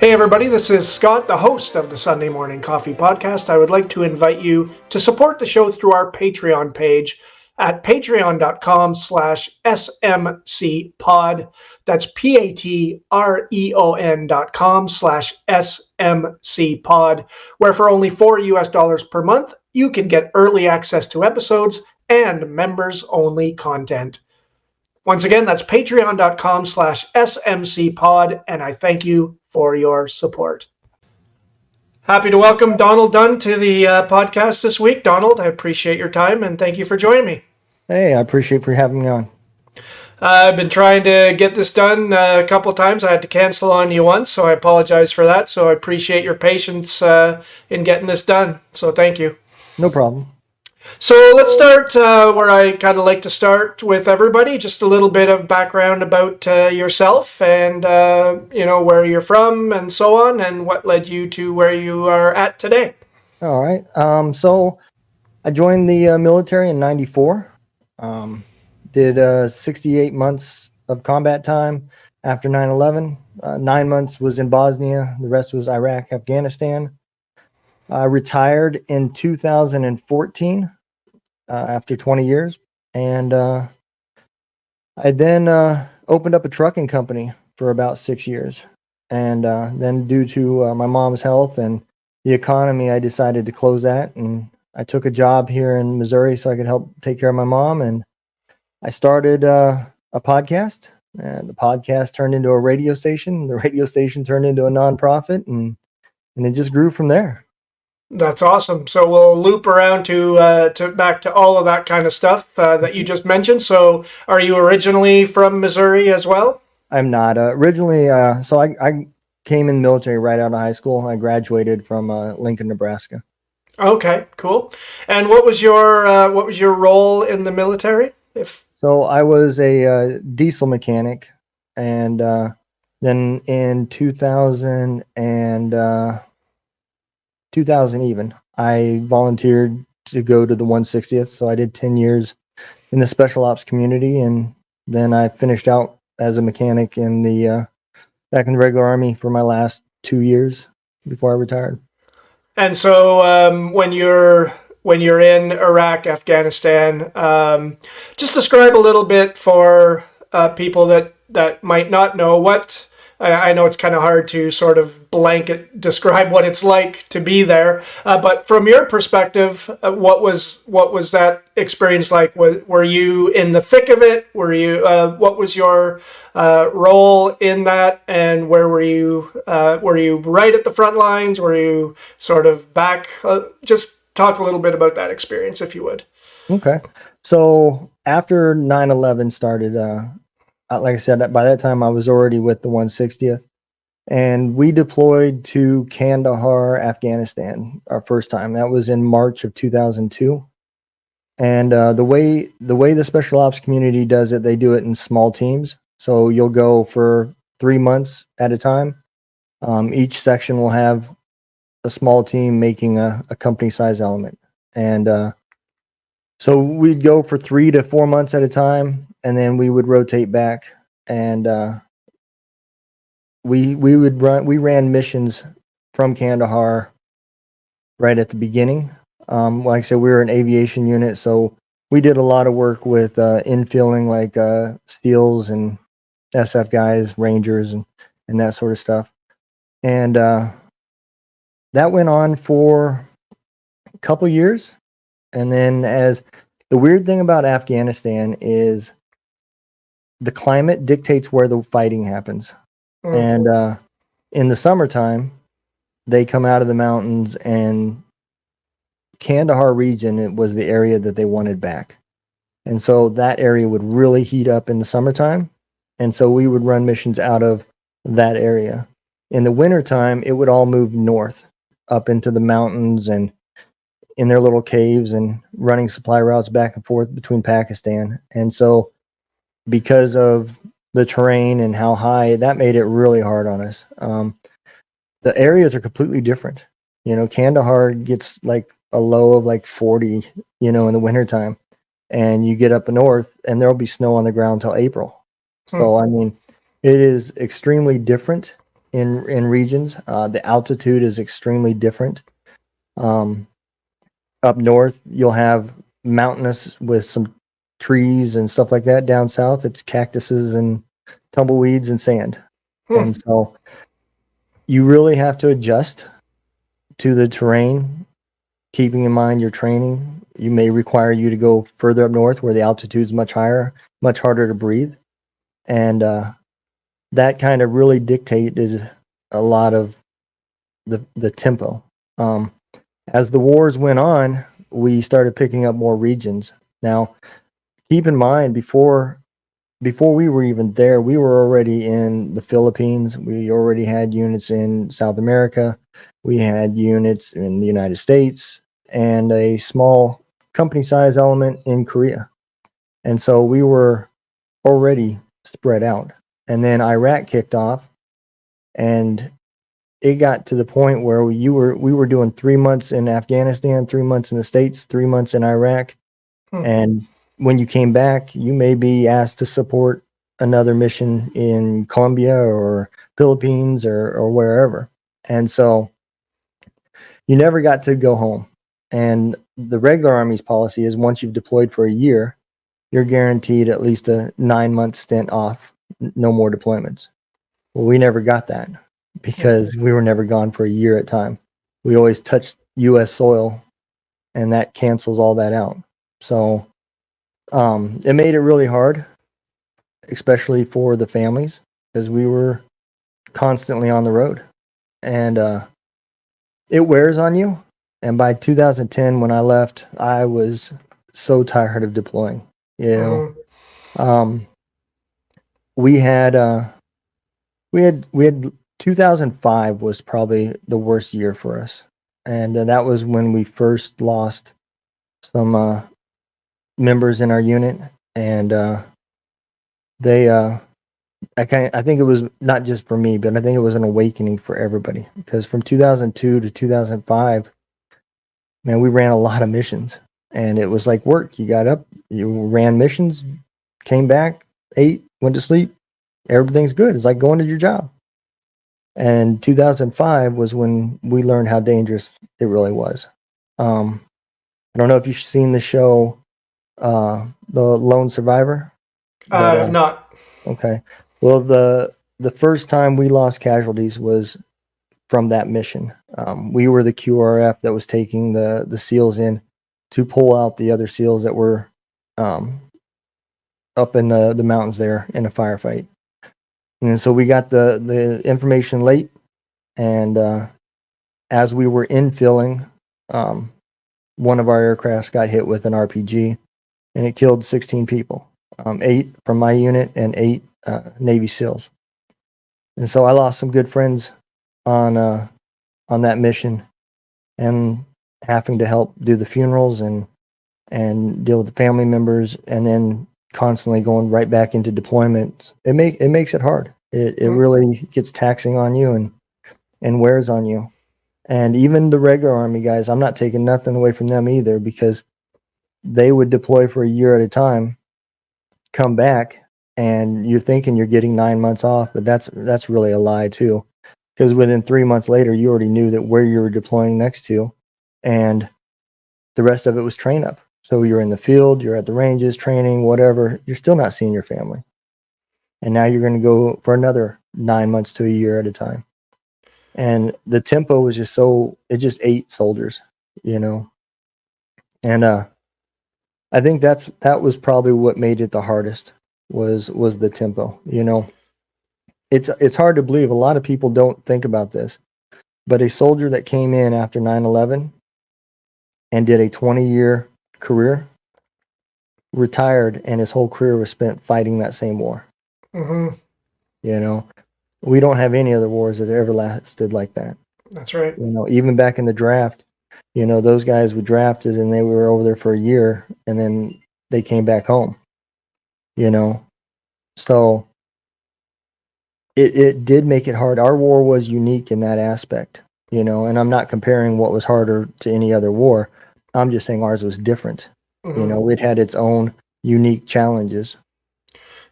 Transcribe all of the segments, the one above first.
Hey everybody, this is Scott, the host of the Sunday Morning Coffee Podcast. I would like to invite you to support the show through our Patreon page at patreon.com/smcpod. That's patreon.com/smcpod, where for only $4 per month, you can get early access to episodes and members only content. Once again, that's patreon.com/smcpod, and I thank you for your support. Happy to welcome Donald Dunn to the podcast this week. Donald, I appreciate your time and thank you for joining me. Hey, I appreciate for having me on. I've been trying to get this done a couple of times. I had to cancel on you once, so I apologize for that. So I appreciate your patience in getting this done. So thank you. No problem. So let's start where I kind of like to start with everybody. Just a little bit of background about yourself and, where you're from and so on, and what led you to where you are at today. All right. So I joined the military in 94. Did 68 months of combat time after 9/11. 9 months was in Bosnia. The rest was Iraq, Afghanistan. I retired in 2014 after 20 years. And I then opened up a trucking company for about 6 years. And then due to my mom's health and the economy, I decided to close that. And I took a job here in Missouri so I could help take care of my mom. And I started a podcast. And the podcast turned into a radio station. The radio station turned into a nonprofit. And it just grew from there. That's awesome. So we'll loop around to back to all of that kind of stuff that you just mentioned. So are you originally from Missouri as well? I'm not originally. So I came in the military right out of high school. I graduated from Lincoln, Nebraska. Okay, cool. And what was your role in the military? So I was a diesel mechanic, and then in 2000 even, I volunteered to go to the 160th. So I did 10 years in the special ops community, and then I finished out as a mechanic in the back in the regular Army for my last 2 years before I retired. And so when you're in Iraq, Afghanistan, just describe a little bit for people that might not know what. I know it's kind of hard to sort of blanket describe what it's like to be there, but from your perspective, what was that experience like? Were you in the thick of it? What was your role in that, and where were you? Were you right at the front lines? Were you sort of back? Just talk a little bit about that experience, if you would. Okay. So after 9/11 started, like I said, by that time I was already with the 160th, and we deployed to Kandahar, Afghanistan, our first time. That was in March of 2002. And the way the special ops community does it, they do it in small teams. So you'll go for 3 months at a time. Each section will have a small team making a company size element. And so we'd go for 3 to 4 months at a time, and then we would rotate back, and we ran missions from Kandahar right at the beginning. Like I said, we were an aviation unit, so we did a lot of work with infilling, like SEALs and SF guys, Rangers, and that sort of stuff. And that went on for a couple years. And then, as the weird thing about Afghanistan is the climate dictates where the fighting happens. Mm-hmm. And in the summertime, they come out of the mountains, and Kandahar region, it was the area that they wanted back. And so that area would really heat up in the summertime. And so we would run missions out of that area. In the wintertime, it would all move north up into the mountains and in their little caves and running supply routes back and forth between Pakistan. And so because of the terrain and how high, that made it really hard on us. The areas are completely different. Kandahar gets like a low of like 40, in the wintertime. And you get up north and there'll be snow on the ground till April. So, I mean, it is extremely different. in regions. The altitude is extremely different. Um, Up north, you'll have mountainous with some trees and stuff like that. Down south, it's cactuses and tumbleweeds and sand. Hmm. And so you really have to adjust to the terrain, keeping in mind your training. You may require you to go further up north where the altitude is much higher, much harder to breathe. And that kind of really dictated a lot of the tempo. Um, as the wars went on, we started picking up more regions. Now, keep in mind before we were even there, we were already in the Philippines. We already had units in South America. We had units in the United States and a small company size element in Korea. And so we were already spread out. And then Iraq kicked off, and it got to the point where we were doing 3 months in Afghanistan, 3 months in the States, 3 months in Iraq, Hmm. and when you came back, you may be asked to support another mission in Colombia or Philippines or wherever. And so you never got to go home. And the regular Army's policy is once you've deployed for a year, you're guaranteed at least a 9 month stint off, no more deployments. Well, we never got that Hmm. because we were never gone for a year at a time. We always touched U.S. soil, and that cancels all that out. So it made it really hard, especially for the families, because we were constantly on the road, and it wears on you. And by 2010, when I left, I was so tired of deploying. You know, Hmm. um, we had we had 2005 was probably the worst year for us, and that was when we first lost some members in our unit, and they I think it was not just for me, but I think it was an awakening for everybody because from 2002 to 2005, man, we ran a lot of missions, and it was like work. You got up, you ran missions, came back, ate, went to sleep. Everything's good. It's like going to your job. And 2005 was when we learned how dangerous it really was. Um, I don't know if you've seen the show, The Lone Survivor. I But have not. okay, well the first time we lost casualties was from that mission. We were the QRF that was taking the SEALs in to pull out the other SEALs that were um, up in the mountains there in a firefight. And so we got the information late, and as we were infilling, um, one of our aircrafts got hit with an RPG, and it killed 16 people, 8 from my unit and 8 Navy SEALs. And so I lost some good friends on that mission, and having to help do the funerals and deal with the family members, and then constantly going right back into deployments. It makes it hard. It Hmm. really gets taxing on you and wears on you. And even the regular Army guys, I'm not taking nothing away from them either, because they would deploy for a year at a time, come back, and you're thinking you're getting 9 months off, but that's really a lie too, because within 3 months later, you already knew that where you were deploying next to, and the rest of it was train up. So you're in the field, you're at the ranges, training, whatever. You're still not seeing your family, and now you're going to go for another 9 months to a year at a time. And the tempo was just so it just ate soldiers, you know. And I think that was probably what made it the hardest was the tempo. You know, it's hard to believe. A lot of people don't think about this, but a soldier that came in after 9/11 and did a 20-year career retired, and his whole career was spent fighting that same war. Hmm. You know, we don't have any other wars that ever lasted like that. That's right. You know, even back in the draft, you know, those guys were drafted and they were over there for a year, and then they came back home. You know, so it did make it hard. Our war was unique in that aspect, you know, and I'm not comparing what was harder to any other war. I'm just saying ours was different. You Hmm. know, it had its own unique challenges.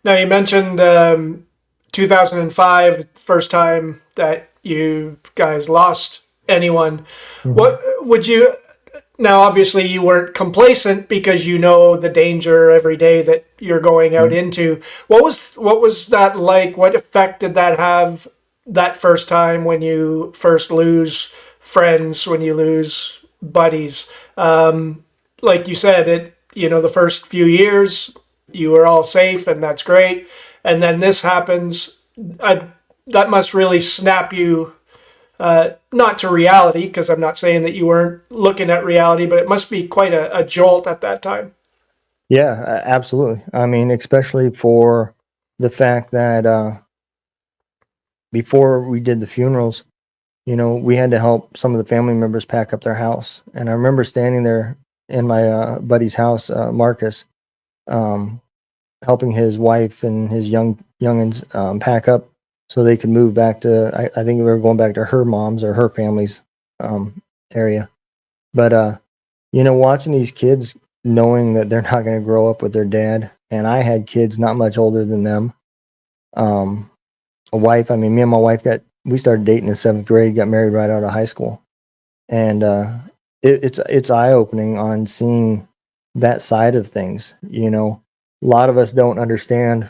Now you mentioned 2005, first time that you guys lost anyone. Mhm. What would you now? Obviously, you weren't complacent because you know the danger every day that you're going out Right. into. What was that like? What effect did that have that first time when you first lose friends, when you lose buddies? Like you said, the first few years you were all safe and that's great, and then this happens. I, that must really snap you, not to reality, because I'm not saying that you weren't looking at reality, but it must be quite a jolt at that time. Yeah, absolutely. I mean, especially for the fact that before we did the funerals, we had to help some of the family members pack up their house. And I remember standing there in my buddy's house, Marcus, um, helping his wife and his youngins pack up so they could move back to. I think we were going back to her mom's or her family's um, area. But watching these kids, knowing that they're not going to grow up with their dad, and I had kids not much older than them. Um, a wife. I mean, me and my wife we started dating in seventh grade, got married right out of high school, and it's eye opening on seeing that side of things. A lot of us don't understand.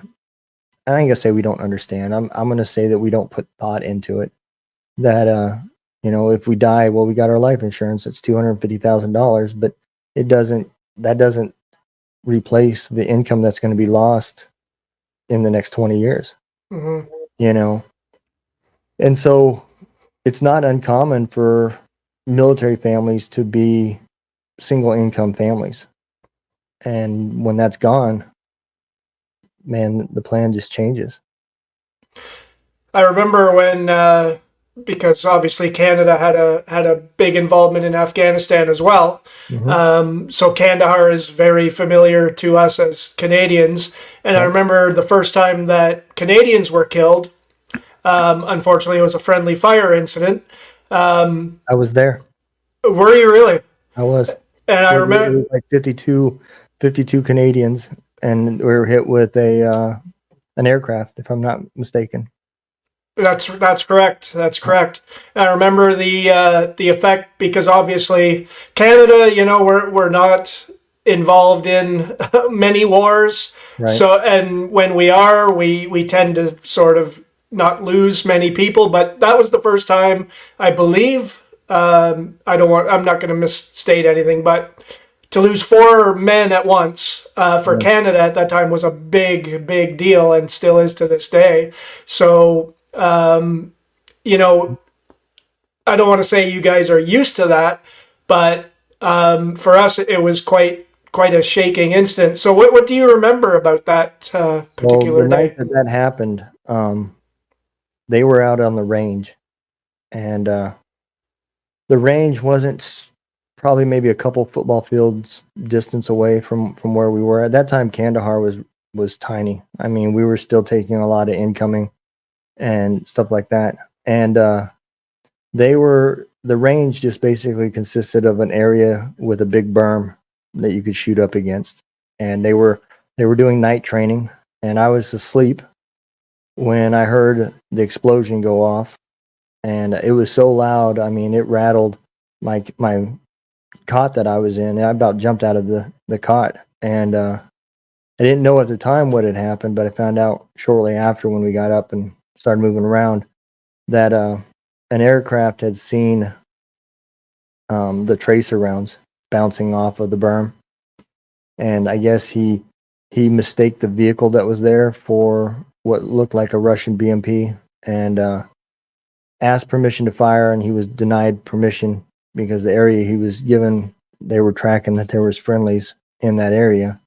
I ain't gonna say we don't understand. I'm gonna say that we don't put thought into it. That if we die, well, we got our life insurance. It's $250,000, but it doesn't. That doesn't replace the income that's going to be lost in the next 20 years. Mm-hmm. You know, and so it's not uncommon for military families to be single income families. And when that's gone, man, the plan just changes. I remember when, because obviously Canada had a big involvement in Afghanistan as well. Mm-hmm. So Kandahar is very familiar to us as Canadians. And I Yep. remember the first time that Canadians were killed. Unfortunately, it was a friendly fire incident. Um, I was there. were you really? I was. And I It remember was like 52 Canadians, and we were hit with an aircraft, if I'm not mistaken. that's correct. That's correct. I remember the effect because obviously Canada, we're not involved in many wars. Right. So and when we are, we tend to sort of not lose many people. But that was the first time I believe. I'm not going to misstate anything, but to lose four men at once for Yeah. Canada at that time was a big deal and still is to this day. So you know, I don't want to say you guys are used to that, but for us, it was quite a shaking instant. So, what do you remember about that Well, the particular night day? that happened, they were out on the range, and the range wasn't probably maybe a couple football fields distance away from where we were at that time. Kandahar was tiny. I mean, we were still taking a lot of incoming and stuff like that, and the range just basically consisted of an area with a big berm that you could shoot up against, and they were doing night training, and I was asleep when I heard the explosion go off, and it was so loud. I mean, it rattled my cot that I was in. I about jumped out of the cot, and I didn't know at the time what had happened, but I found out shortly after when we got up and started moving around that an aircraft had seen the tracer rounds bouncing off of the berm, and I guess he mistaked the vehicle that was there for what looked like a Russian BMP, and asked permission to fire, and he was denied permission because the area he was given, they were tracking that there was friendlies in that area,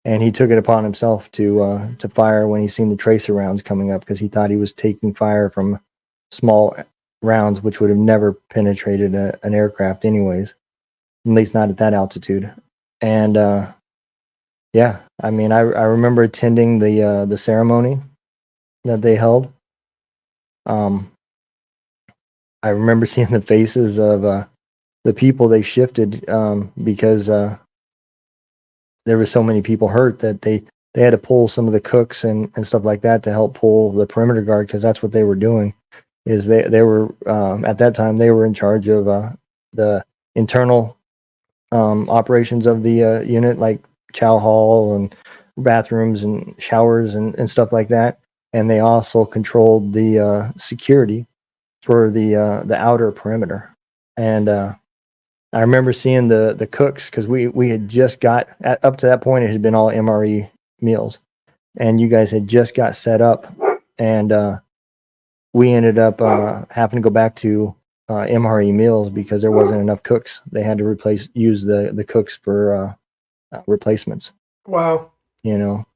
and he took it upon himself to fire when he seen the tracer rounds coming up because he thought he was taking fire from small rounds, which would have never penetrated an aircraft anyways, at least not at that altitude. And yeah, I mean, I remember attending the ceremony that they held. Um, I remember seeing the faces of the people they shifted because there were so many people hurt that they had to pull some of the cooks and stuff like that to help pull the perimeter guard, because that's what they were doing. Is they were at that time they were in charge of the internal operations of the unit, like chow hall and bathrooms and showers and stuff like that. And they also controlled the security for the outer perimeter. And I remember seeing the cooks, because we had just got up to that point, it had been all MRE meals, and you guys had just got set up, and we ended up having to go back to MRE meals because there wasn't enough cooks. They had to use the cooks for replacements. Wow. You know,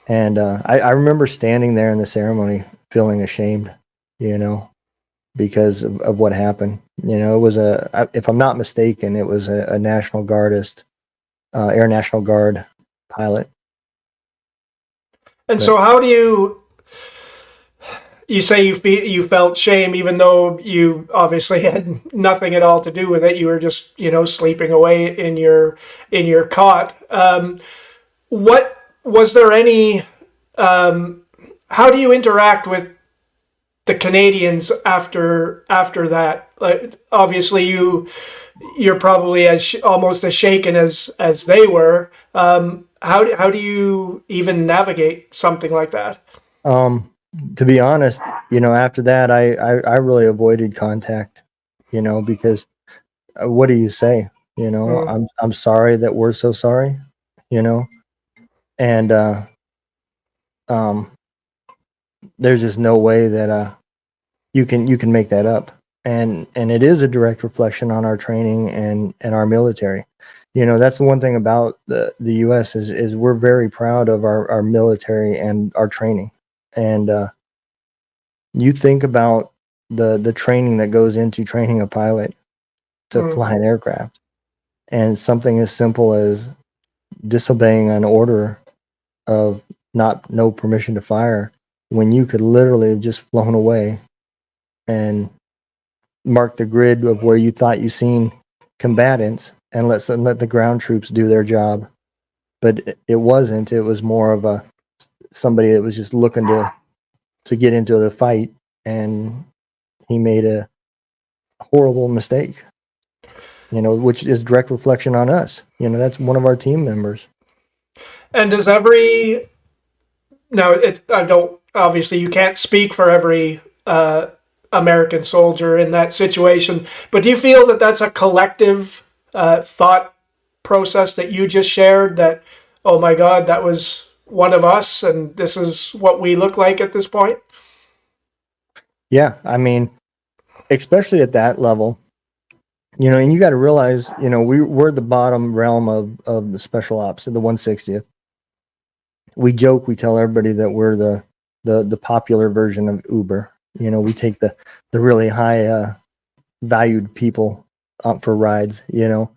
and I remember standing there in the ceremony feeling ashamed, you know, because of what happened. You know, it was if I'm not mistaken, it was a National Guardist, Air National Guard pilot. And so, how do you say you felt shame, even though you obviously had nothing at all to do with it? You were just sleeping away in your cot. What was there any? How do you interact with the Canadians after that? Like, obviously, you're probably almost as shaken as they were. How do you even navigate something like that? To be honest, after that, I really avoided contact, because what do you say? Mm, I'm sorry that we're so sorry, you know, and um, there's just no way that you can make that up, and it is a direct reflection on our training and our military. That's the one thing about the U.S. is we're very proud of our military and our training, and you think about the training that goes into training a pilot to mm. fly an aircraft, and something as simple as disobeying an order of no permission to fire, when you could literally have just flown away and marked the grid of where you thought you seen combatants and let the ground troops do their job. But it wasn't. It was more of somebody that was just looking to get into the fight, and he made a horrible mistake, which is direct reflection on us. That's one of our team members. And does every now it's I don't obviously you can't speak for every American soldier in that situation, but do you feel that that's a collective thought process that you just shared? That, oh my God, that was one of us, and this is what we look like at this point. Yeah, I mean, especially at that level, and you got to realize, we're the bottom realm of the special ops, the 160th. We joke, we tell everybody that we're the popular version of Uber. We take the really high valued people up for rides, and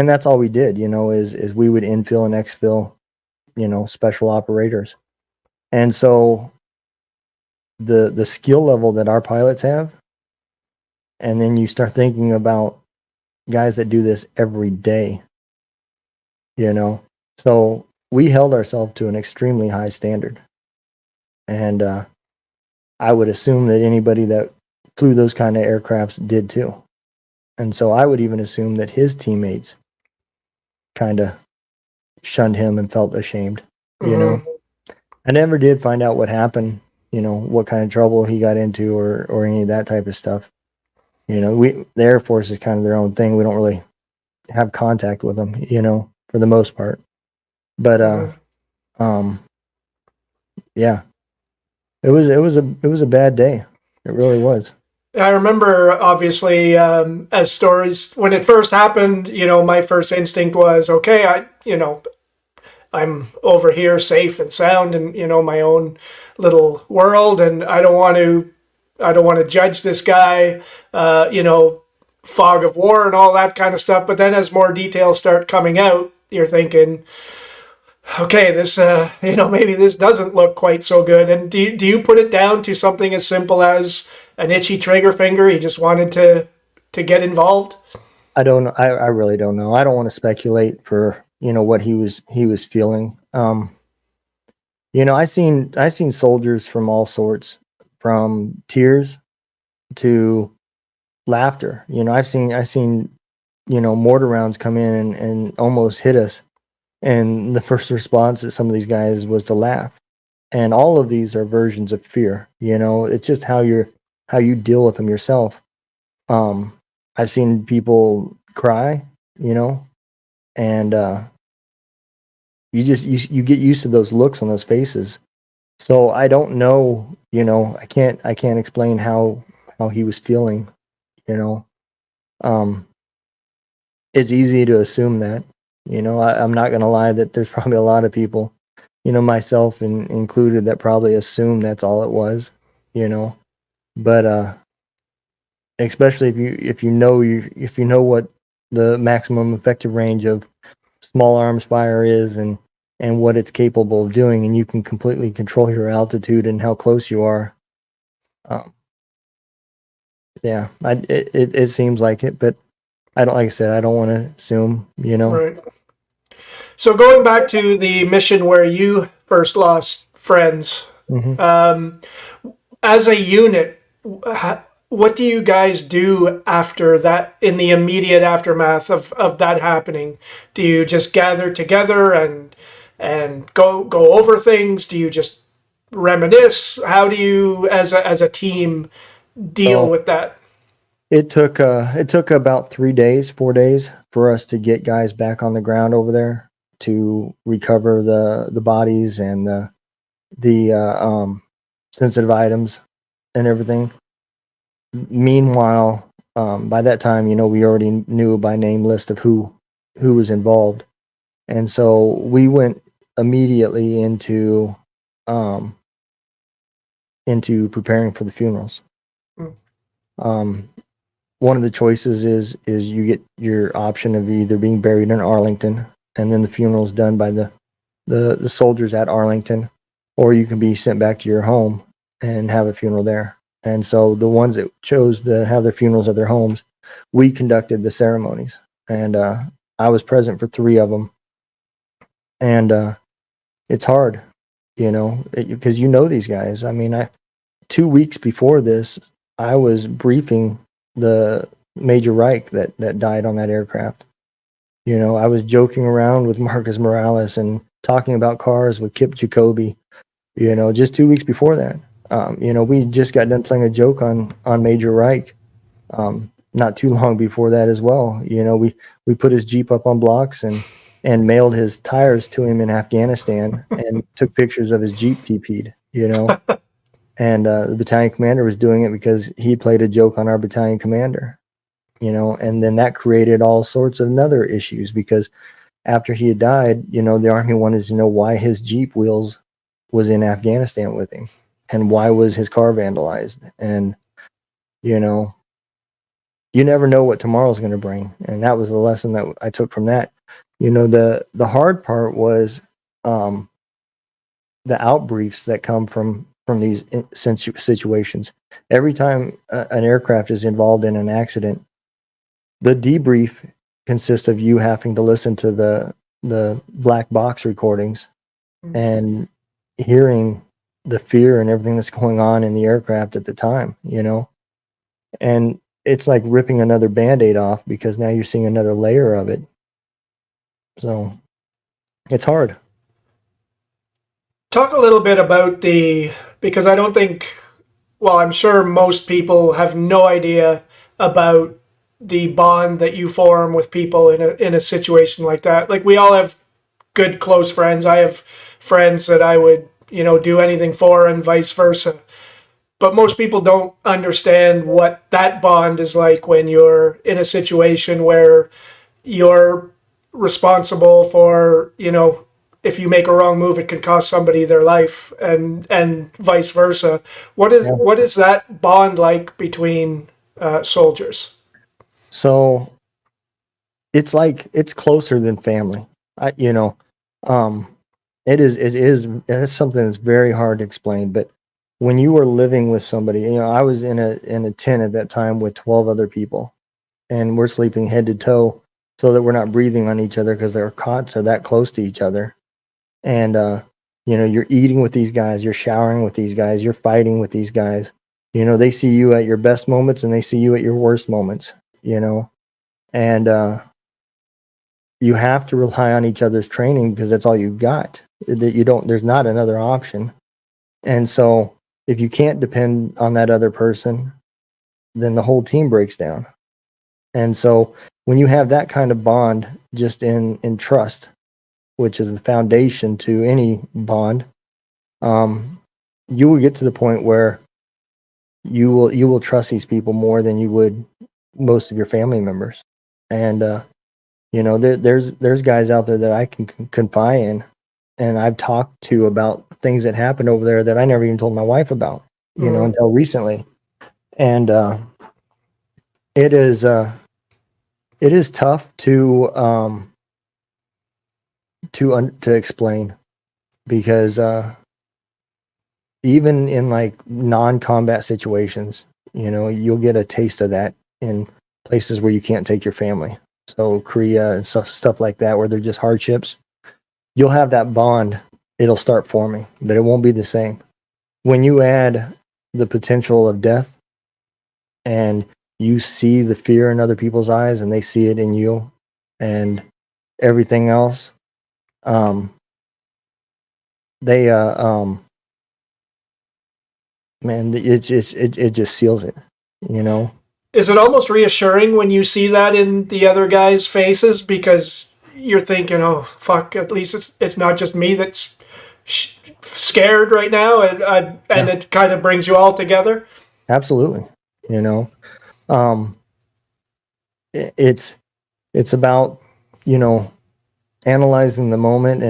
that's all we did, is we would infill and exfil, special operators. And so the skill level that our pilots have, and then you start thinking about guys that do this every day, so we held ourselves to an extremely high standard. And I would assume that anybody that flew those kind of aircrafts did too. And so I would even assume that his teammates kind of shunned him and felt ashamed. Mm-hmm. I never did find out what happened, what kind of trouble he got into or any of that type of stuff. The Air Force is kind of their own thing. We don't really have contact with them, for the most part. But yeah, it was a bad day. It really was. I remember, obviously, as stories when it first happened. My first instinct was, okay, I'm over here safe and sound in my own little world, and I don't want to judge this guy, fog of war and all that kind of stuff. But then as more details start coming out, you're thinking, okay, this maybe this doesn't look quite so good. And do you put it down to something as simple as an itchy trigger finger? He just wanted to get involved. I don't know. I really don't know. I don't want to speculate for what he was feeling. I seen soldiers from all sorts, from tears to laughter. I seen mortar rounds come in and almost hit us, and the first response of some of these guys was to laugh. And all of these are versions of fear. It's just how you deal with them yourself. Um, I've seen people cry, you know, and you get used to those looks on those faces. So I don't know, I can't explain how he was feeling, you know. Um, it's easy to assume that, I'm not gonna lie that there's probably a lot of people, myself included, that probably assume that's all it was, you know. But especially if you know what the maximum effective range of small arms fire is, and what it's capable of doing, and you can completely control your altitude and how close you are. um, yeah, it seems like it, but I don't, like I said, I don't want to assume. Right. So going back to the mission where you first lost friends, Hmm. um, as a unit, what do you guys do after that, in the immediate aftermath of that happening? Do you just gather together and go over things? Do you just reminisce? How do you, as a team, deal So with that? it took about 3 days, 4 days for us to get guys back on the ground over there to recover the bodies and the sensitive items and everything. Meanwhile, by that time, we already knew by name list of who was involved, and so we went immediately um, into preparing for the funerals. Mm. Um, One of the choices is you get your option of either being buried in Arlington, and then the funeral is done by the soldiers at Arlington, or you can be sent back to your home and have a funeral there. And so the ones that chose to have their funerals at their homes, we conducted the ceremonies, and I was present for three of them. And it's hard, because these guys. I mean, 2 weeks before this, I was briefing the Major Reich that died on that aircraft. I was joking around with Marcus Morales and talking about cars with Kip Jacoby, just 2 weeks before that. We just got done playing a joke on Major Reich, not too long before that as well. We put his Jeep up on blocks and mailed his tires to him in Afghanistan and took pictures of his Jeep TP'd. And the battalion commander was doing it because he played a joke on our battalion commander. And then that created all sorts of other issues because after he had died, the army wanted to know why his Jeep wheels was in Afghanistan with him, and why was his car vandalized. And you know you never know what tomorrow's going to bring, and that was the lesson that I took from that. The hard part was um the outbriefs that come from these situations. Every time an aircraft is involved in an accident, the debrief consists of you having to listen to the black box recordings and hearing the fear and everything that's going on in the aircraft at the time. And it's like ripping another band-aid off because now you're seeing another layer of it. So it's hard. Talk a little bit about because I don't think, well, I'm sure most people have no idea about the bond that you form with people in a situation like that. Like, we all have good close friends. I have friends that I would, do anything for, and vice versa. But most people don't understand what that bond is like when you're in a situation where you're responsible for, if you make a wrong move, it can cost somebody their life, and vice versa. Yeah. What is that bond like between soldiers? So it's closer than family. I you know, um, it's something that's very hard to explain. But when you are living with somebody, I was in a tent at that time with 12 other people, and we're sleeping head to toe, so that we're not breathing on each other because our cots are that close to each other. And You know, you're eating with these guys, you're showering with these guys, you're fighting with these guys. You know, they see you at your best moments and they see you at your worst moments, you know. And you have to rely on each other's training because that's all you've got. That you don't there's not another option. And so if you can't depend on that other person, then the whole team breaks down. And so when you have that kind of bond just in trust, which is the foundation to any bond, you will get to the point where you will trust these people more than you would most of your family members. And you know, there's guys out there that I can confide in, and I've talked to about things that happened over there that I never even told my wife about, you know, until recently. And it is tough to explain because even in like non-combat situations, you know, you'll get a taste of that in places where you can't take your family. So Korea and stuff like that, where they're just hardships, you'll have that bond. It'll start forming, but it won't be the same. When you add the potential of death and you see the fear in other people's eyes and they see it in you and everything else, they man, it just seals it, you know. Is it almost reassuring when you see that in the other guys' faces because you're thinking, "Oh fuck! At least it's not just me that's scared right now," and Yeah, it kind of brings you all together. absolutely. You know, um, it's about, you know, analyzing the moment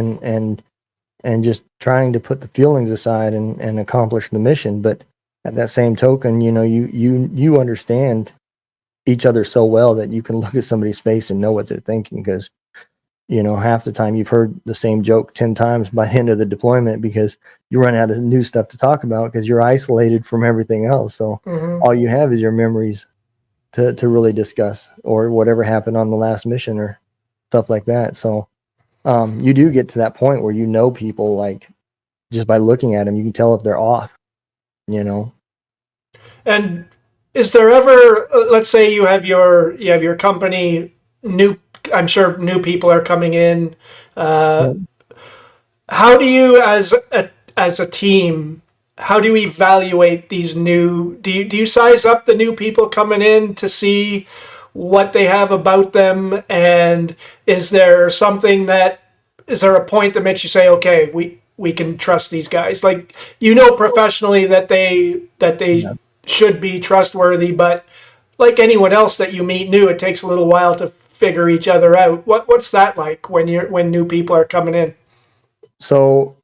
and just trying to put the feelings aside and accomplish the mission. But at that same token, you know, you understand each other so well that you can look at somebody's face and know what they're thinking because, you know, half the time you've heard the same joke 10 times by the end of the deployment because you run out of new stuff to talk about because you're isolated from everything else. So Mm-hmm. all you have is your memories to really discuss or whatever happened on the last mission or stuff like that. So you do get to that point where you know people like just by looking at them, you can tell if they're off, you know. And is there ever, let's say you have your company, new, I'm sure new people are coming in. Uh, Yeah. how do you, as a team, how do you evaluate these new? Do you size up the new people coming in to see what they have about them, and is there a point that makes you say, okay, we can trust these guys? Like, professionally that they Yeah. should be trustworthy, but like anyone else that you meet new, it takes a little while to figure each other out. What's that like when new people are coming in? So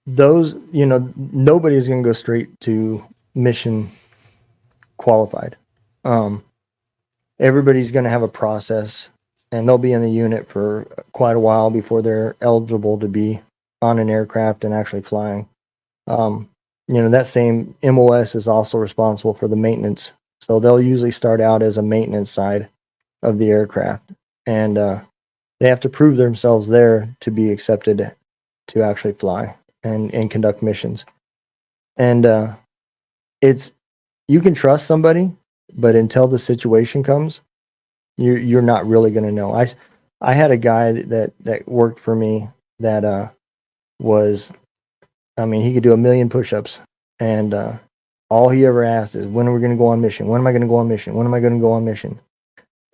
those, you know, nobody's going to go straight to mission qualified. Um, everybody's going to have a process and they'll be in the unit for quite a while before they're eligible to be on an aircraft and actually flying. Um, you know, that same MOS is also responsible for the maintenance. So they'll usually start out as a maintenance side of the aircraft. And they have to prove themselves there to be accepted to actually fly and conduct missions. And it's you can trust somebody, but until the situation comes, you're not really going to know. I had a guy that worked for me that was, I mean, he could do a million push-ups, and all he ever asked is, "When are we going to go on mission? When am I going to go on mission? When am I going to go on mission?"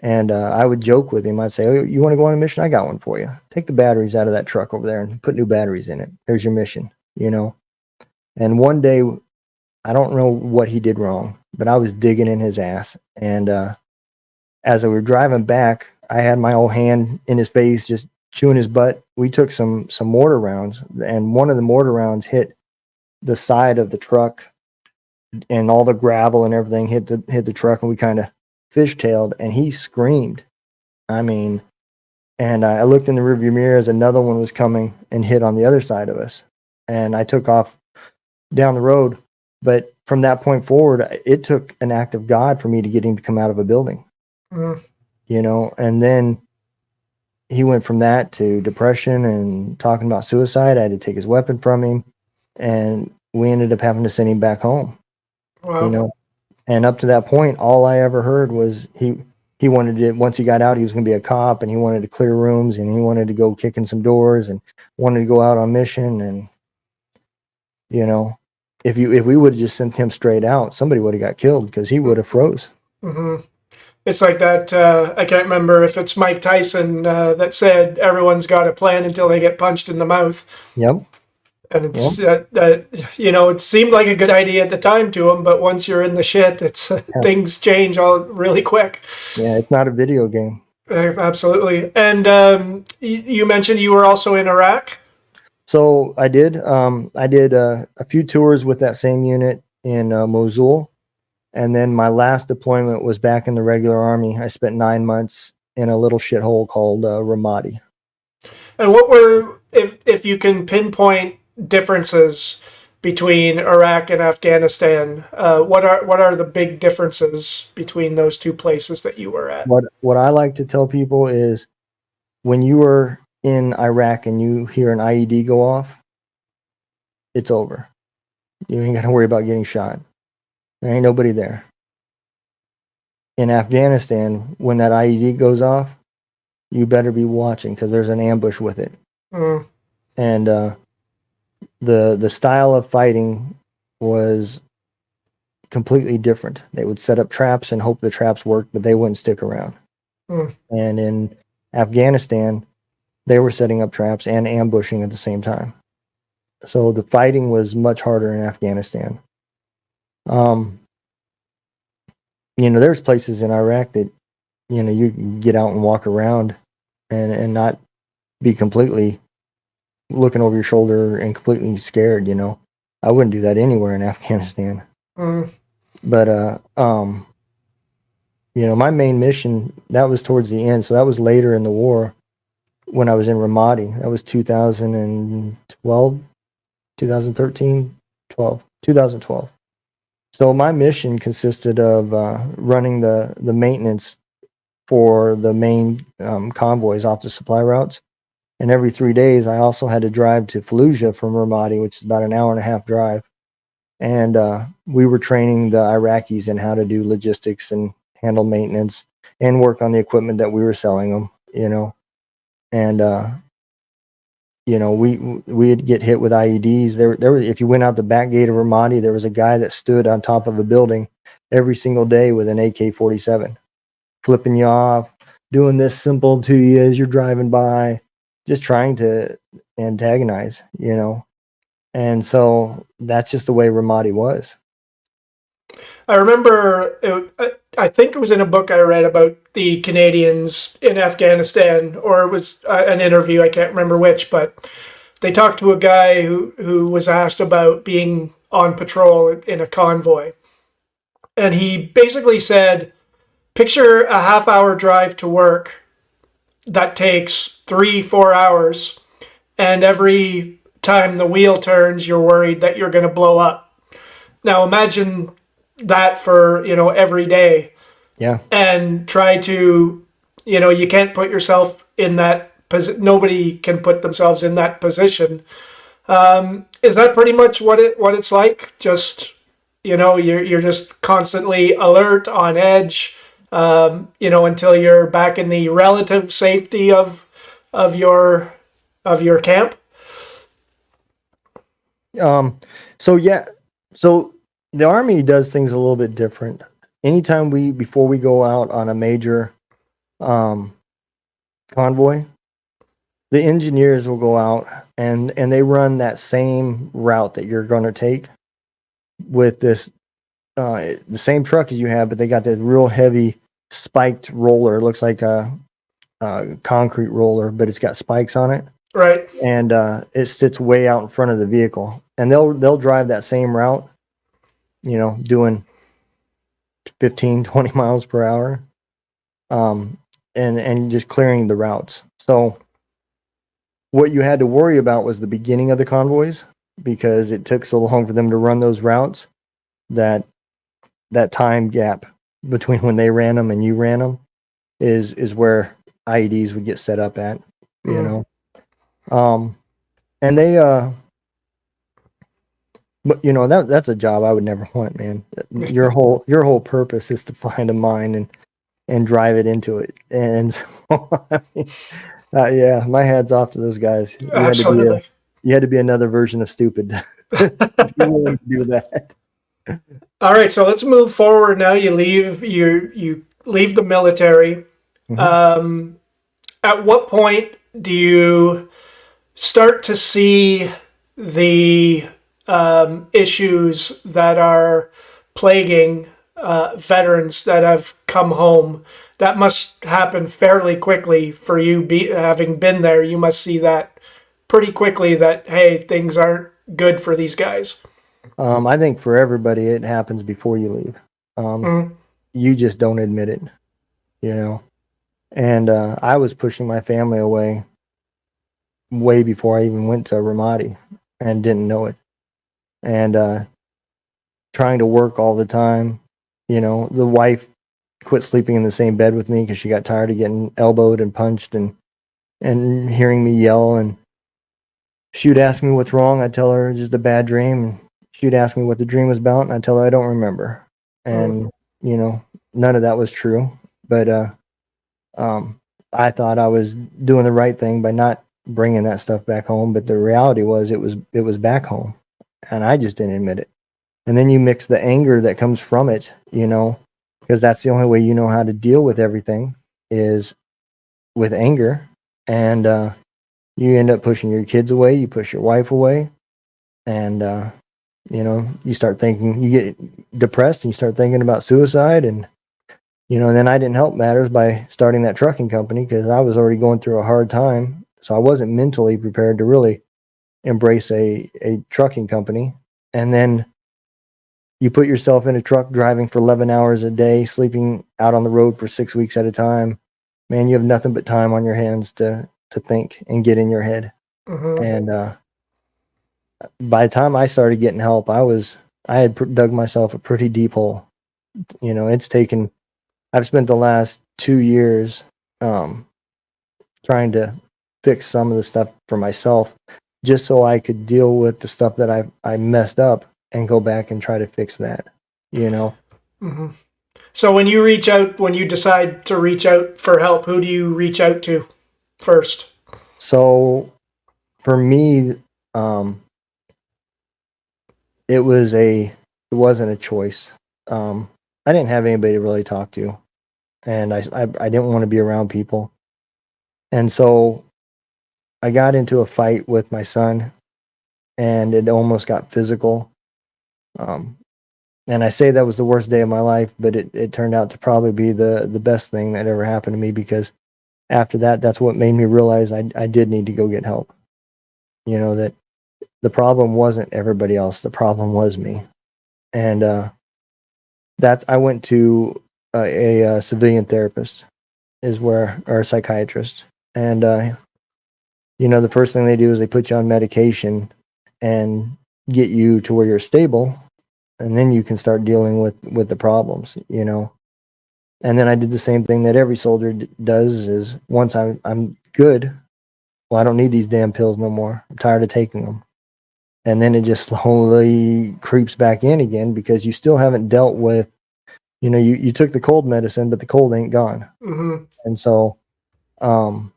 And I would joke with him. I'd say, "Oh, you want to go on a mission? I got one for you. Take the batteries out of that truck over there and put new batteries in it. There's your mission." You know. And one day, I don't know what he did wrong, but I was digging in his ass, and as we were driving back, I had my old hand in his face, just chewing his butt. We took some mortar rounds, and one of the mortar rounds hit the side of the truck, and all the gravel and everything hit the truck, and we kind of fishtailed, and he screamed. I mean, and I looked in the rearview mirror as another one was coming and hit on the other side of us, and I took off down the road. But from that point forward, it took an act of God for me to get him to come out of a building, Mm. you know, and then he went from that to depression and talking about suicide. I had to take his weapon from him, and we ended up having to send him back home. You Wow. know, and up to that point, all I ever heard was he wanted to, once he got out, he was going to be a cop, and he wanted to clear rooms, and he wanted to go kicking some doors, and wanted to go out on mission. And you know, if we would have just sent him straight out, somebody would have got killed because he would have froze. Hmm. It's like that. I can't remember if it's Mike Tyson that said everyone's got a plan until they get punched in the mouth. Yep. And Yep. it's it seemed like a good idea at the time to him, but once you're in the shit, it's Yeah. things change all really quick. Yeah. It's not a video game. Absolutely. And you mentioned you were also in Iraq. So I did. I did a few tours with that same unit in Mosul, and then my last deployment was back in the regular army. I spent 9 months in a little shithole called Ramadi. And what were, if you can pinpoint differences between Iraq and Afghanistan, what are the big differences between those two places that you were at? What I like to tell people is when you are in Iraq and you hear an IED go off, it's over. You ain't got to worry about getting shot. There ain't nobody there. In Afghanistan, when that IED goes off, you better be watching because there's an ambush with it. Mm, And the style of fighting was completely different. They would set up traps and hope the traps worked, but they wouldn't stick around. mm, And in Afghanistan, they were setting up traps and ambushing at the same time. So the fighting was much harder in Afghanistan. Um, there's places in Iraq that, you can get out and walk around and not be completely looking over your shoulder and completely scared. I wouldn't do that anywhere in Afghanistan. mm. But my main mission, that was towards the end, so that was later in the war when I was in Ramadi. That was 2012, 2013, 12, 2012. So my mission consisted of running the maintenance for the main convoys off the supply routes. And every 3 days, I also had to drive to Fallujah from Ramadi, which is about an hour and a half drive. And we were training the Iraqis in how to do logistics and handle maintenance and work on the equipment that we were selling them. And we'd get hit with IEDs. There if you went out the back gate of Ramadi, there was a guy that stood on top of a building every single day with an AK-47, flipping you off, doing this simple to you as you're driving by, just trying to antagonize. And so that's just the way Ramadi was. I remember, I think it was in a book I read about the Canadians in Afghanistan, or it was an interview, I can't remember which, but they talked to a guy who was asked about being on patrol in a convoy. And he basically said, picture a half-hour drive to work that takes 3-4 hours, and every time the wheel turns, you're worried that you're going to blow up. Now imagine that for every day, Yeah. and try to you can't put yourself in that position. Nobody can put themselves in that position. Is that pretty much what it's like? Just you're just constantly alert, on edge, until you're back in the relative safety of your camp. So yeah, so the Army does things a little bit different. Anytime before we go out on a major convoy, the engineers will go out and they run that same route that you're going to take with this the same truck as you have, but they got that real heavy spiked roller. It looks like a concrete roller, but it's got spikes on it, Right. and it sits way out in front of the vehicle. And they'll drive that same route, doing 15, 20 miles per hour, and just clearing the routes. So what you had to worry about was the beginning of the convoys, because it took so long for them to run those routes that time gap between when they ran them and you ran them is where IEDs would get set up at, you Mm. know. And they, but you know, that's a job I would never want, man. Your whole purpose is to find a mine and drive it into it. And so, I mean, yeah, my hat's off to those guys. Absolutely. You had to be another version of stupid to be willing to do that. All right, so let's move forward now. You leave the military. Hmm. Um, at what point do you start to see the issues that are plaguing veterans that have come home? That must happen fairly quickly for you. Having been there, you must see that pretty quickly. That hey, things aren't good for these guys. I think for everybody, it happens before you leave. Um, Mm, you just don't admit it, you know. And I was pushing my family away way before I even went to Ramadi and didn't know it. And trying to work all the time, you know, the wife quit sleeping in the same bed with me because she got tired of getting elbowed and punched and hearing me yell. And she would ask me what's wrong. I'd tell her just a bad dream. And she'd ask me what the dream was about, and I'd tell her I don't remember. mm, And you know, none of that was true. But um, I thought I was doing the right thing by not bringing that stuff back home. But the reality was, it was back home, and I just didn't admit it. And then you mix the anger that comes from it, you know, because that's the only way you know how to deal with everything is with anger. And you end up pushing your kids away, you push your wife away, and you know, you start thinking, you get depressed and you start thinking about suicide. And you know, and then I didn't help matters by starting that trucking company because I was already going through a hard time, so I wasn't mentally prepared to really embrace a trucking company. And then you put yourself in a truck driving for 11 hours a day, sleeping out on the road for 6 weeks at a time. Man, you have nothing but time on your hands to think and get in your head. mm-hmm, And by the time I started getting help, I had dug myself a pretty deep hole. You know, I've spent the last 2 years um, trying to fix some of the stuff for myself, just so I could deal with the stuff that I messed up and go back and try to fix that. You know, mm-hmm. So when you decide to reach out for help, who do you reach out to first? so for me, um, it wasn't a choice. I didn't have anybody to really talk to, and I didn't want to be around people, and so I got into a fight with my son, and it almost got physical. Um, and I say that was the worst day of my life, but it turned out to probably be the best thing that ever happened to me because after that, that's what made me realize I did need to go get help. You know, that the problem wasn't everybody else, the problem was me. And that's I went to a civilian therapist is where or a psychiatrist, and you know, the first thing they do is they put you on medication and get you to where you're stable, and then you can start dealing with the problems, you know. And then I did the same thing that every soldier does is once I'm good, well, I don't need these damn pills no more. I'm tired of taking them. And then it just slowly creeps back in again because you still haven't dealt with, you know, you took the cold medicine, but the cold ain't gone. Mm-hmm, And so um,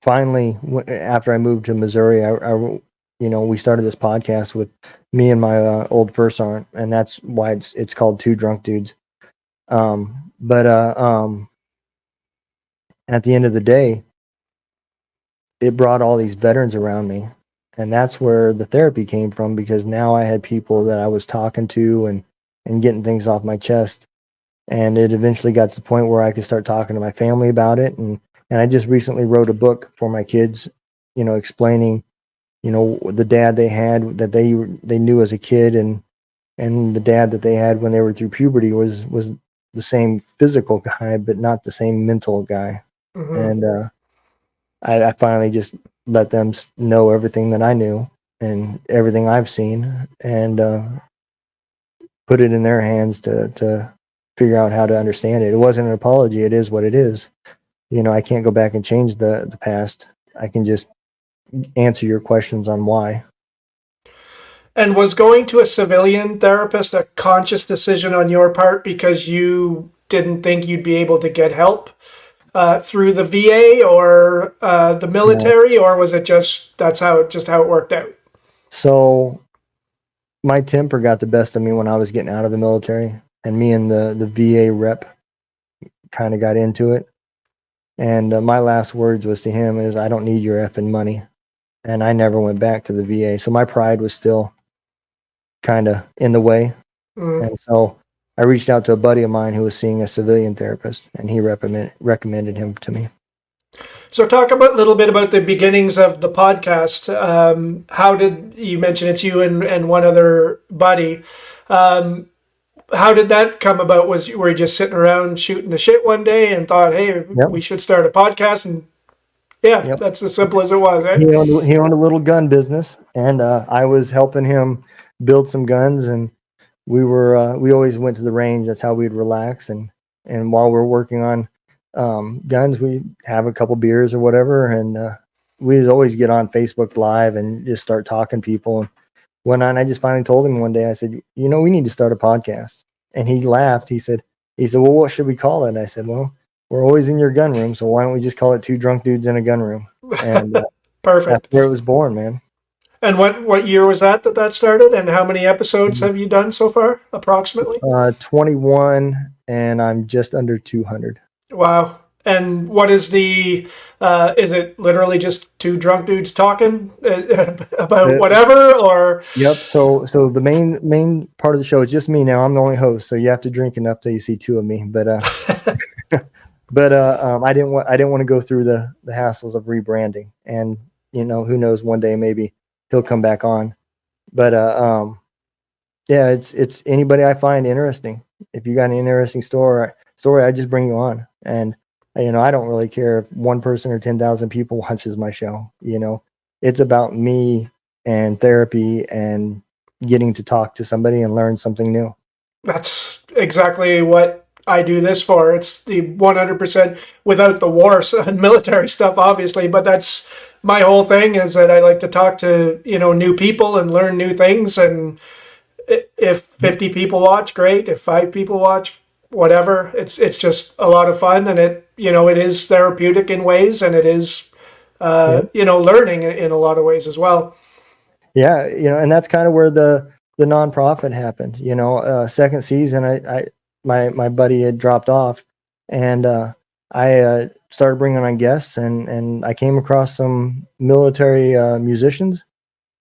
finally, after I moved to Missouri, you know, we started this podcast with me and my old first sergeant, and that's why it's called Two Drunk Dudes. But at the end of the day, it brought all these veterans around me, and that's where the therapy came from because now I had people that I was talking to and getting things off my chest, and it eventually got to the point where I could start talking to my family about it, and I just recently wrote a book for my kids, you know, explaining, you know, the dad they had that they knew as a kid and the dad that they had when they were through puberty was the same physical guy but not the same mental guy. mm-hmm, And I finally just let them know everything that I knew and everything I've seen, and put it in their hands to figure out how to understand it. It wasn't an apology. It is what it is. I can't go back and change the past. I can just answer your questions on why. And was going to a civilian therapist a conscious decision on your part because you didn't think you'd be able to get help through the VA or the No. military, or was it just how it worked out? So my temper got the best of me when I was getting out of the military, and me and the VA rep kind of got into it. And my last words was to him is, "I don't need your effing money," and I never went back to the VA. So my pride was still kind of in the way, Mm. and so I reached out to a buddy of mine who was seeing a civilian therapist, and he recommended him to me. So talk about a little bit about the beginnings of the podcast. How did you mention it's you and one other buddy? Um, how did that come about? Were you just sitting around shooting the shit one day and thought, hey, Yep, we should start a podcast? And yeah, yep. that's as simple as it was, eh? He owned a little gun business, and I was helping him build some guns. And we always went to the range. That's how we'd relax. And while we're working on guns, we have a couple beers or whatever, and we'd always get on Facebook Live and just start talking to people. And went on. I just finally told him one day. I said, we need to start a podcast. And he laughed. He said, well, what should we call it? And I said, well, we're always in your gun room, so why don't we just call it Two Drunk Dudes in a Gun Room? And that's Perfect. where it was born, man. And what year was that started? And how many episodes have you done so far, approximately? 21, and I'm just under 200. Wow. And what is is it literally just two drunk dudes talking about Uh, whatever, or? yep. So the main part of the show is just me now. I'm the only host, so you have to drink enough till you see two of me. But I didn't want to go through the hassles of rebranding, and who knows, one day maybe he'll come back on. But yeah, it's anybody I find interesting. If you got an interesting story, I just bring you on. And I don't really care if one person or 10,000 people watches my show. It's about me and therapy and getting to talk to somebody and learn something new. That's exactly what I do this for. It's the 100% without the war and military stuff, obviously, but that's my whole thing is that I like to talk to, new people and learn new things. And if 50 people watch, great. If 5 people watch, whatever. It's just a lot of fun, and it is therapeutic in ways, and it is, Yep. learning in a lot of ways as well. Yeah, and that's kind of where the nonprofit happened. Second season, my buddy had dropped off, and I started bringing on guests, and I came across some military musicians,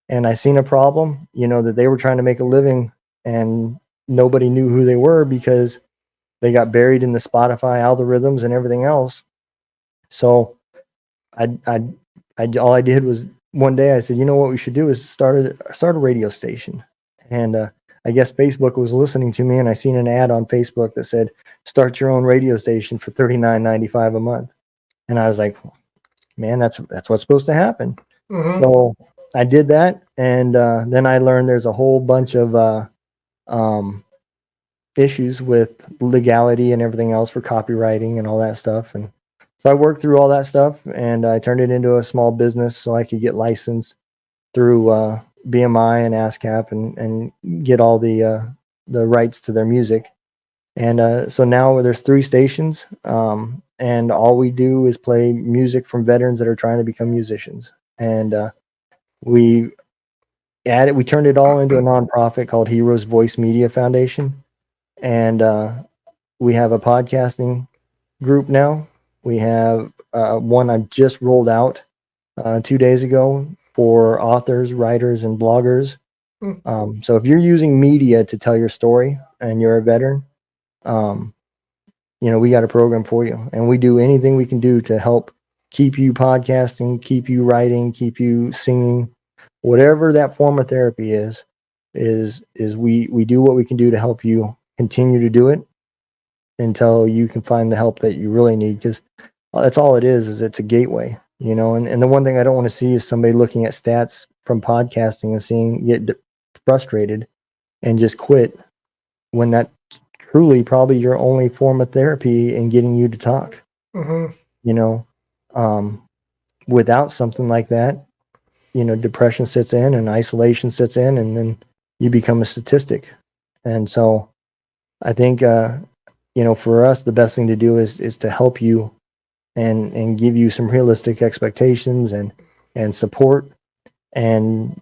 and I seen a problem, that they were trying to make a living, and nobody knew who they were because they got buried in the Spotify algorithms and everything else. So I, I, all I did was one day I said, what we should do is start a radio station. And I guess Facebook was listening to me, and I seen an ad on Facebook that said, start your own radio station for $39.95 a month. And I was like, man, that's what's supposed to happen. Hmm. So I did that, and then I learned there's a whole bunch of um, issues with legality and everything else for copywriting and all that stuff. And so I worked through all that stuff, and I turned it into a small business so I could get licensed through BMI and ASCAP and get all the rights to their music. And so now there's 3 stations, and all we do is play music from veterans that are trying to become musicians. And we we turned it all into a nonprofit called Heroes Voice Media Foundation. And we have a podcasting group now. We have one I just rolled out 2 days ago for authors, writers, and bloggers. So if you're using media to tell your story and you're a veteran, um, we got a program for you, and we do anything we can do to help keep you podcasting, keep you writing, keep you singing, whatever that form of therapy is we do what we can do to help you continue to do it until you can find the help that you really need, because that's all it is it's a gateway. And the one thing I don't want to see is somebody looking at stats from podcasting and get frustrated and just quit, when that truly probably your only form of therapy in getting you to talk. Hmm. you know, um, without something like that, depression sits in and isolation sits in, and then you become a statistic. And so I think, for us, the best thing to do is to help you and give you some realistic expectations and support. And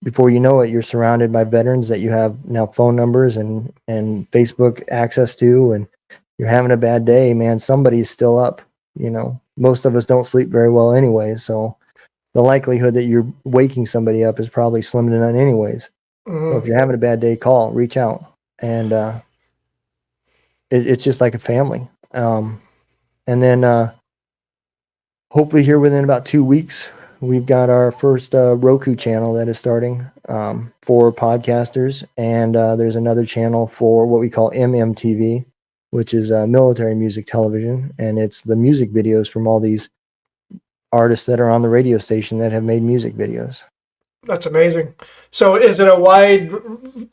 before you know it, you're surrounded by veterans that you have now phone numbers and Facebook access to, and you're having a bad day, man, somebody's still up. Most of us don't sleep very well anyway, so the likelihood that you're waking somebody up is probably slim to none anyways. So if Mm-hmm. you're having a bad day, reach out. And it's just like a family. And then hopefully here within about 2 weeks, we've got our first Roku channel that is starting for podcasters. And there's another channel for what we call MMTV, which is military music television. And it's the music videos from all these artists that are on the radio station that have made music videos. That's amazing. So, is it a wide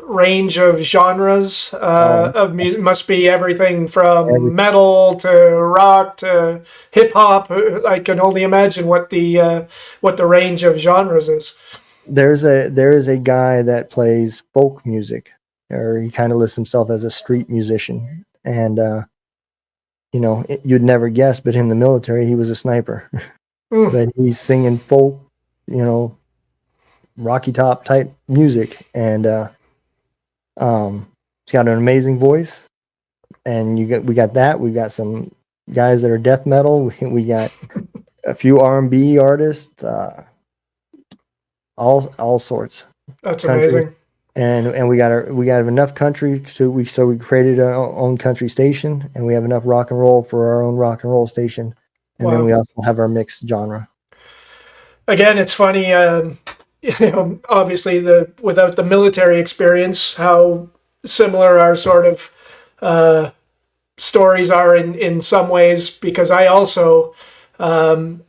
range of genres Oh, of music? Must be everything every from metal to rock to hip hop. I can only imagine what the range of genres is. there is a guy that plays folk music, or he kind of lists himself as a street musician. And you'd never guess, but in the military he was a sniper. Mm, But he's singing folk, you know Rocky Top type music. And he's got an amazing voice. And we got that. We've got some guys that are death metal. We got a few R&B artists, all sorts, that's country. amazing. And we got enough country, so we created our own country station, and we have enough rock and roll for our own rock and roll station. And then we Wow. also have our mixed genre. Again, it's funny. Obviously, the without the military experience, how similar our sort of uh, stories are in some ways. Because I also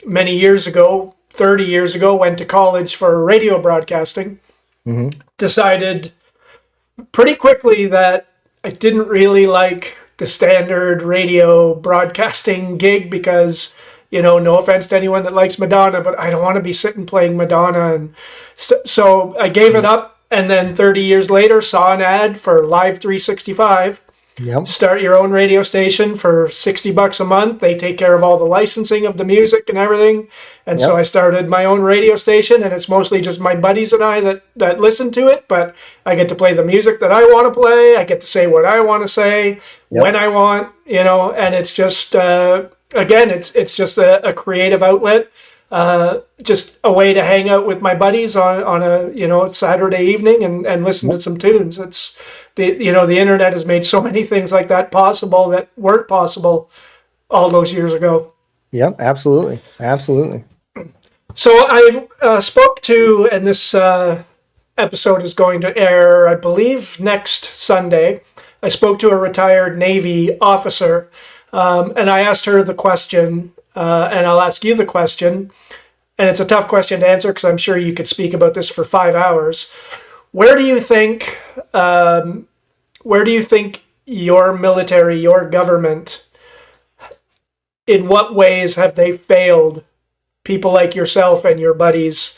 many years ago, 30 years ago, went to college for radio broadcasting. Mm-hmm. Decided pretty quickly that I didn't really like the standard radio broadcasting gig because, no offense to anyone that likes Madonna, but I don't want to be sitting playing Madonna. And so I gave it up. And then 30 years later, saw an ad for Live 365. Yep. Start your own radio station for $60 a month. They take care of all the licensing of the music and everything. And so Yep. I started my own radio station, and it's mostly just my buddies and I that listen to it. But I get to play the music that I want to play. I get to say what I want to say when Yep. I want, and it's just again, it's just a creative outlet. Just a way to hang out with my buddies on a Saturday evening and listen Yep. to some tunes. It's the internet has made so many things like that possible that weren't possible all those years ago. Yep. Absolutely. Absolutely. So I spoke to, and this episode is going to air, I believe, next Sunday. I spoke to a retired Navy officer, and I asked her the question, and I'll ask you the question. And it's a tough question to answer because I'm sure you could speak about this for 5 hours. Where do you think, um, where do you think your military, your government, in what ways have they failed people like yourself and your buddies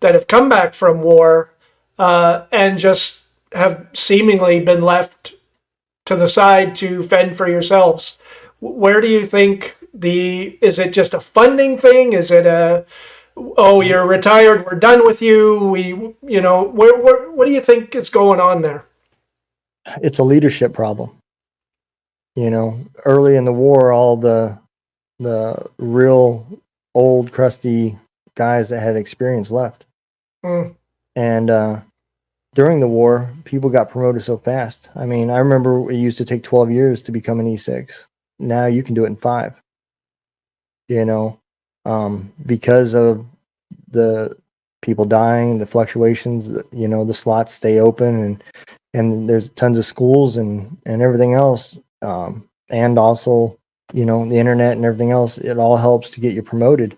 that have come back from war and just have seemingly been left to the side to fend for yourselves? Where do you think is it just a funding thing? Is it oh, you're retired, we're done with you? What do you think is going on there? It's a leadership problem. Early in the war, all the real old crusty guys that had experience left. Mm, And during the war, people got promoted so fast. I mean, I remember it used to take 12 years to become an E6. Now you can do it in 5. Because of the people dying, the fluctuations, the slots stay open, and there's tons of schools and everything else. And also, the internet and everything else, it all helps to get you promoted.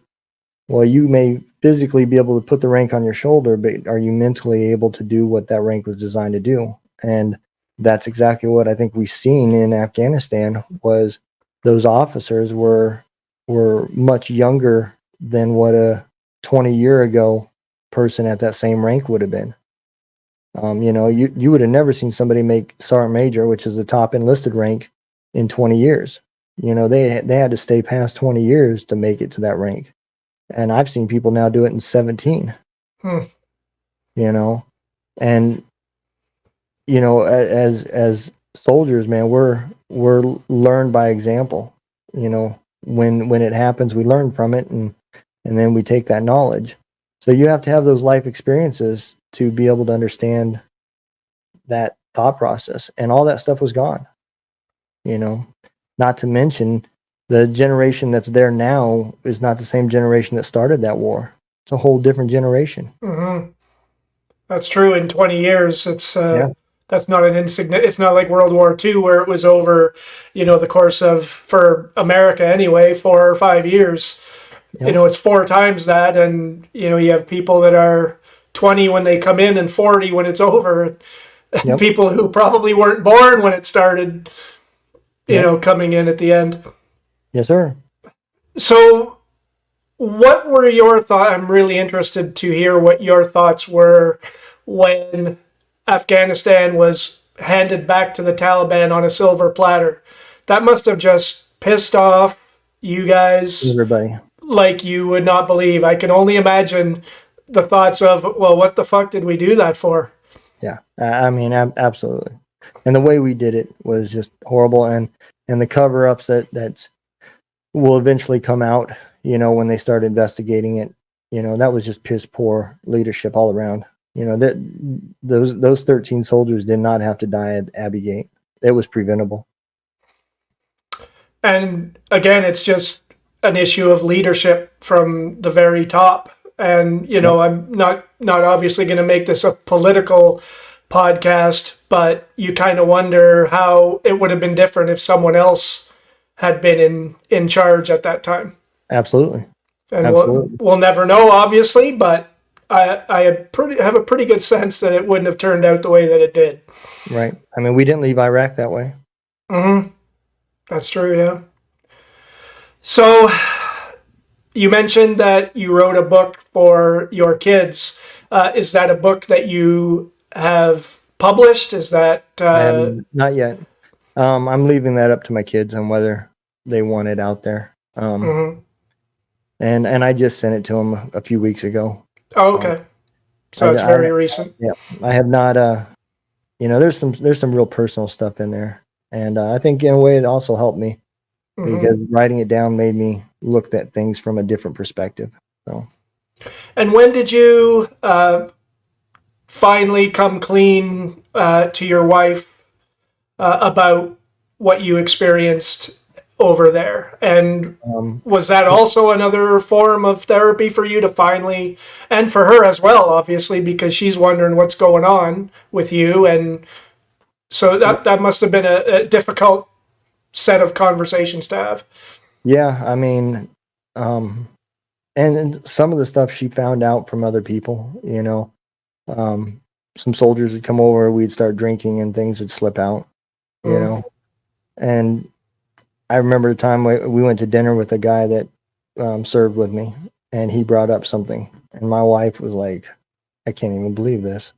Well, you may physically be able to put the rank on your shoulder, but are you mentally able to do what that rank was designed to do? And that's exactly what I think we've seen in Afghanistan was those officers were were much younger than what a 20-year ago person at that same rank would have been. You would have never seen somebody make sergeant major, which is the top enlisted rank, in 20 years. They had to stay past 20 years to make it to that rank. And I've seen people now do it in 17. Hmm. And as soldiers, man, we're learned by example. When it happens, we learn from it, and then we take that knowledge. So you have to have those life experiences to be able to understand that thought process, and all that stuff was gone. Not to mention the generation that's there now is not the same generation that started that war. It's a whole different generation. Mm-hmm. That's true. In 20 years, Yeah. that's not an insignificant. It's not like World War II where it was over, the course of, for America anyway, 4 or 5 years. Yep. It's 4 times that, and you have people that are 20 when they come in and 40 when it's over. And Yep. people who probably weren't born when it started, Yep. coming in at the end. Yes, sir. So, what were your thoughts? I'm really interested to hear what your thoughts were when Afghanistan was handed back to the Taliban on a silver platter. That must have just pissed off you guys Everybody. like you would not believe. I can only imagine the thoughts of, well, what the fuck did we do that for? Yeah. I mean, absolutely. And the way we did it was just horrible. And the cover-ups that will eventually come out, when they start investigating it, that was just piss poor leadership all around. That those 13 soldiers did not have to die at Abbey Gate. It was preventable. And again, it's just an issue of leadership from the very top. And Yep. I'm not obviously going to make this a political podcast, but you kind of wonder how it would have been different if someone else had been in charge at that time. Absolutely. And Absolutely. we'll never know, obviously, but I have a pretty good sense that it wouldn't have turned out the way that it did. Right. I mean, we didn't leave Iraq that way. Mm-hmm. That's true, yeah. So you mentioned that you wrote a book for your kids. Is that a book that you have published? Is that And not yet. I'm leaving that up to my kids on whether they want it out there. mhm. And I just sent it to them a few weeks ago. Oh, Um, okay. I, So it's I, very recent. yeah, I have not. There's some real personal stuff in there, and I think in a way it also helped me because Hmm. writing it down made me look at things from a different perspective. So, And when did you finally come clean to your wife about what you experienced over there? And um, was that also another form of therapy for you to finally, and for her as well, obviously, because she's wondering what's going on with you, and so that must have been a difficult set of conversations to have. yeah, I mean, um, and some of the stuff she found out from other people. Um, some soldiers would come over, we'd start drinking, and things would slip out. You Mm, know, and I remember the time we went to dinner with a guy that served with me, and he brought up something, and my wife was like, "I can't even believe this,"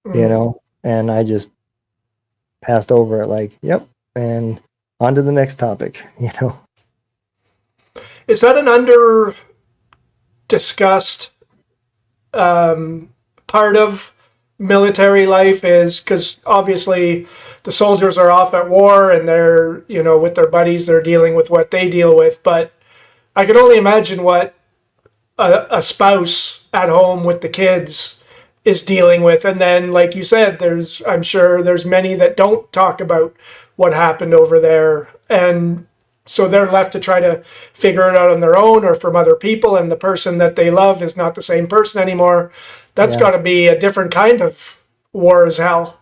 mm. and I just passed over it, like, "Yep," and on to the next topic. Is that an under discussed part of military life? Is because obviously the soldiers are off at war and they're with their buddies, they're dealing with what they deal with, but I can only imagine what a spouse at home with the kids is dealing with. And then, like you said, I'm sure there's many that don't talk about what happened over there, and so they're left to try to figure it out on their own or from other people, and the person that they love is not the same person anymore. That's Yeah. got to be a different kind of war as hell.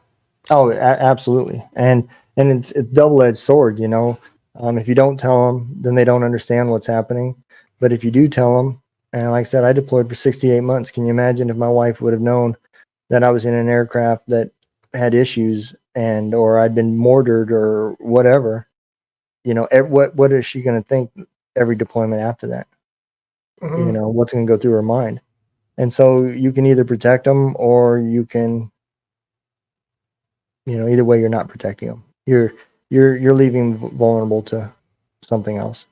Oh, absolutely. And it's double-edged sword. If you don't tell them, then they don't understand what's happening. But if you do tell them, and like I said, I deployed for 68 months. Can you imagine if my wife would have known that I was in an aircraft that had issues or I'd been mortared or whatever? What is she going to think? every deployment after that. Hmm. What's going to go through her mind? And so you can either protect them, or you can, either way, you're not protecting them. You're leaving vulnerable to something else.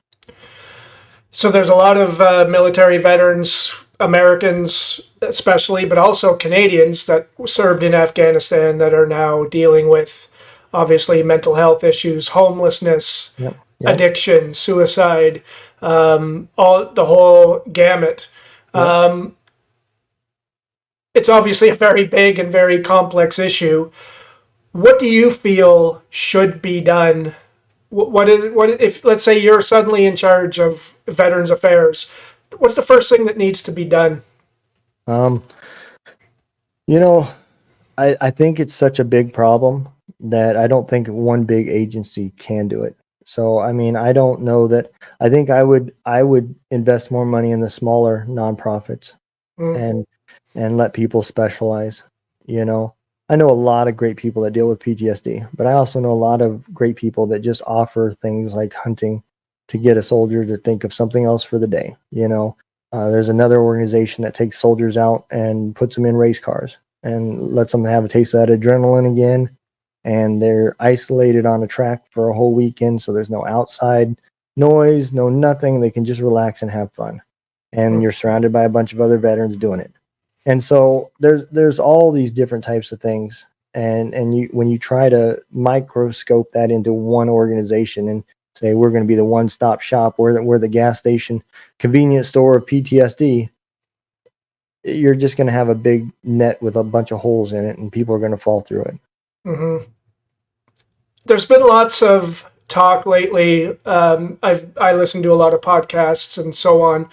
So there's a lot of military veterans, Americans especially, but also Canadians that served in Afghanistan that are now dealing with obviously mental health issues, homelessness, Yep. Yep. addiction, suicide, all the whole gamut. Yep. Um, it's obviously a very big and very complex issue. What do you feel should be done? What if, let's say, you're suddenly in charge of Veterans Affairs? What's the first thing that needs to be done? Um, you know, I think it's such a big problem that I don't think one big agency can do it. So I mean, I don't know that. I think I would invest more money in the smaller nonprofits, Mm, and let people specialize. You know, I know a lot of great people that deal with PTSD, but I also know a lot of great people that just offer things like hunting to get a soldier to think of something else for the day. There's another organization that takes soldiers out and puts them in race cars and lets them have a taste of that adrenaline again. And they're isolated on a track for a whole weekend, so there's no outside noise, no nothing. They can just relax and have fun. And mm, you're surrounded by a bunch of other veterans doing it. And so there's all these different types of things. And you, when you try to microscope that into one organization and say we're going to be the one-stop shop, we're the gas station, convenience store of PTSD, you're just going to have a big net with a bunch of holes in it, and people are going to fall through it. mm-hmm. There's been lots of talk lately. I listen to a lot of podcasts and so on.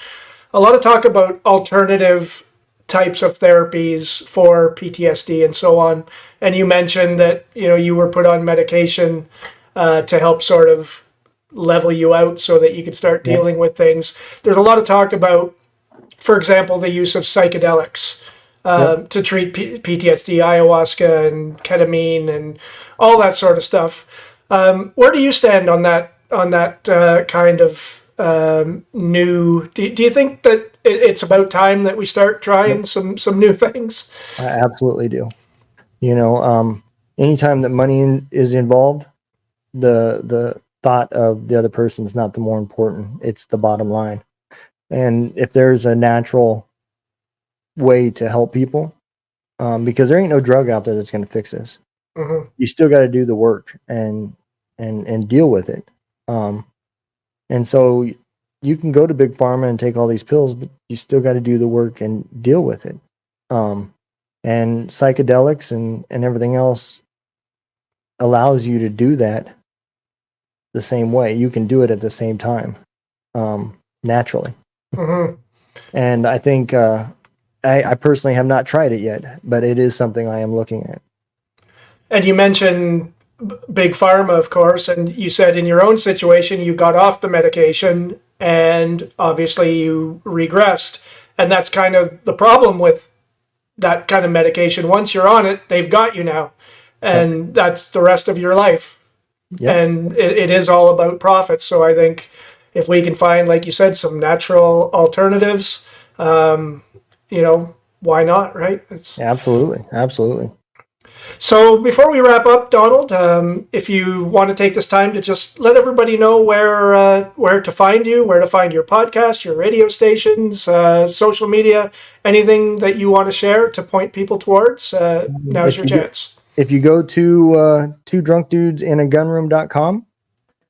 A lot of talk about alternative types of therapies for PTSD and so on. And you mentioned that you were put on medication to help sort of level you out so that you could start Yep. dealing with things. There's a lot of talk about, for example, the use of psychedelics Yep. to treat PTSD, ayahuasca and ketamine and all that sort of stuff. Where do you stand on that kind of new? Do you think that it's about time that we start Yep. trying some new things? I absolutely do. Anytime that money is involved, the thought of the other person is not the more important. It's the bottom line. And if there's a natural way to help people, because there ain't no drug out there that's going to fix this. Mm-hmm. You still got to do the work and deal with it. And so you can go to big pharma and take all these pills, but you still got to do the work and deal with it. And psychedelics and everything else allows you to do that the same way. You can do it at the same time, naturally. Mm-hmm. And I think I personally have not tried it yet, but it is something I am looking at. And you mentioned big pharma, of course, and you said in your own situation you got off the medication and obviously you regressed. And that's kind of the problem with that kind of medication. Once you're on it, they've got you now. Yep. And that's the rest of your life. Yep. And it is all about profit. So I think if we can find, like you said, some natural alternatives, um, why not, right? Absolutely. Absolutely. So before we wrap up, Donald, if you want to take this time to just let everybody know where to find you, where to find your podcast, your radio stations, social media, anything that you want to share to point people towards, now's If your you go, chance. if you go to twodrunkdudesinagunroom.com,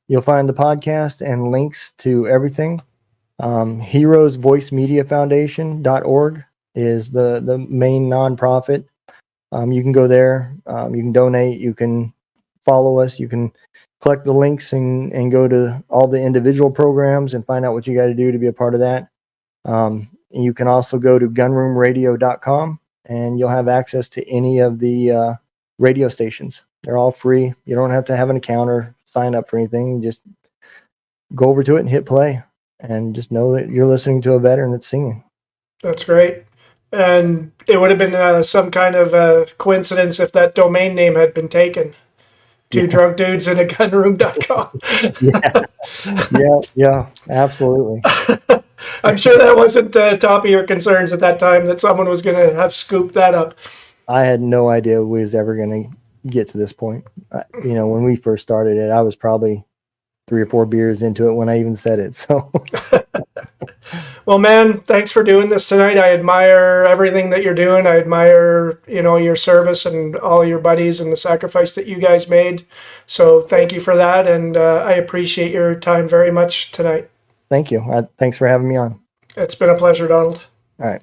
you'll find the podcast and links to everything. Heroes Voice Media Foundation.org is the main nonprofit. You can go there. You can donate. You can follow us. You can collect the links and go to all the individual programs and find out what you got to do to be a part of that. And you can also go to gunroomradio.com and you'll have access to any of the radio stations. They're all free. You don't have to have an account or sign up for anything. You just go over to it and hit play and just know that you're listening to a veteran that's singing. That's great. And it would have been some kind of coincidence if that domain name had been taken. two Yeah. drunk dudes in a gunroom.com. Yeah, absolutely. I'm sure that wasn't top of your concerns at that time that someone was going to have scooped that up. I had no idea we was ever going to get to this point. When we first started it, I was probably 3 or 4 beers into it when I even said it. So Well, man, thanks for doing this tonight. I admire everything that you're doing. I admire, your service and all your buddies and the sacrifice that you guys made. So thank you for that, and I appreciate your time very much tonight. thank you. Thanks for having me on. It's been a pleasure, Donald. All right.